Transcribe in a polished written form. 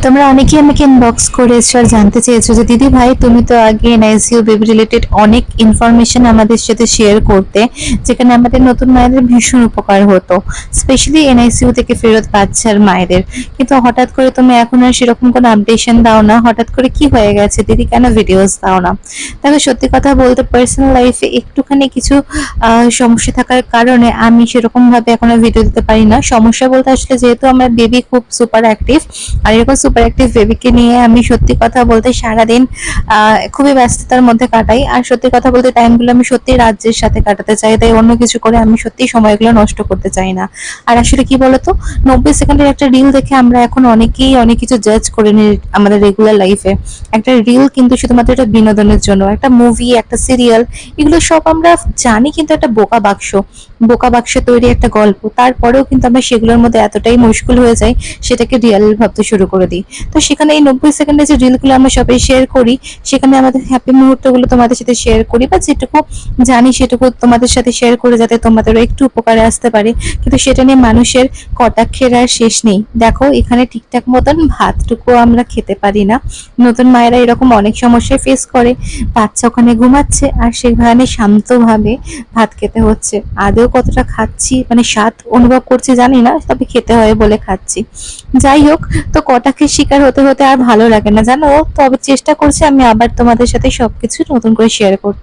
তোমরা অনেকেই আমাকে ইনবক্স করেছো আর জানতে চেয়েছো যে দিদি ভাই তুমি তো আগে এনআইসিইউ বেবি রিলেটেড অনেক ইনফরমেশন আমাদের সাথে শেয়ার করতে, যেখানে আমাদের নতুন মায়েদের ভীষণ উপকার হতো, স্পেশালি এনআইসিইউ থেকে ফেরত বাচ্চার মায়েদের। কিন্তু হঠাৎ করে তুমি এখন আর সেরকম কোনো আপডেশন দাও না, হঠাৎ করে কি হয়ে গেছে দিদি, কেন ভিডিওস দাও না? দেখো সত্যি কথা বলতে পার্সোনাল লাইফে একটুখানি কিছু সমস্যা থাকার কারণে আমি সেরকম ভাবে এখন আর ভিডিও দিতে পারি না। সমস্যা বলতে আসলে যেহেতু আমার বেবি খুব সুপার অ্যাক্টিভ, আর এরকম সুপার অ্যাক্টিভ বেবিকে নিয়ে আমি সত্যি কথা বলতে সারাদিন খুবই ব্যস্ততার মধ্যে কাটাই। আর সত্যি কথা বলতে টাইমগুলো আমি সত্যি রাজ্যের সাথে কাটাতে চাই, তাই অন্য কিছু করে আমি সত্যি সময়গুলো নষ্ট করতে চাই না। আর আসলে কি বলতো, 90 সেকেন্ডের একটা রিল দেখে আমরা এখন অনেকেই অনেক কিছু জাজ করে নিই আমাদের রেগুলার লাইফে। একটা রিল কিন্তু শুধুমাত্র একটা বিনোদনের জন্য, একটা মুভি, একটা সিরিয়াল, এগুলো সব আমরা জানি কিন্তু একটা বোকা বাক্সে তৈরি একটা গল্প। তারপরেও কিন্তু আমরা সেগুলোর মধ্যে এতটাই মশগুল হয়ে যাই, সেটাকে রিয়েল ভাবতে শুরু করে দিই। তো সেখানে এই 90 সেকেন্ডের যে রিলগুলো আমরা সবাই শেয়ার করি, সেখানে আমাদের হ্যাপি মুহূর্তগুলো তোমাদের সাথে শেয়ার করি, বা যেটুকু জানি সেটুকু তোমাদের সাথে শেয়ার করে যাতে তোমাদেরও একটু উপকারে আসতে পারে। কিন্তু সেটা নিয়ে মানুষের কটাক্ষের আর শেষ নেই। দেখো এখানে ঠিকঠাক মতন ভাতটুকু আমরা খেতে পারি না। নতুন মায়েরা এরকম অনেক সমস্যায় ফেস করে, বাচ্চা ওখানে ঘুমাচ্ছে আর সেখানে শান্তভাবে ভাত খেতে হচ্ছে। আদৌ কতটা খাচ্ছি মানে স্বাদ অনুভব করছি জানি না, তবে খেতে হয় বলে খাচ্ছি। যাই হোক, তো কটাক্ষের শিকার হতে হতে আর ভালো লাগে না জানো। তবে চেষ্টা করছি আমি আবার তোমাদের সাথে সবকিছু নতুন করে শেয়ার করতে।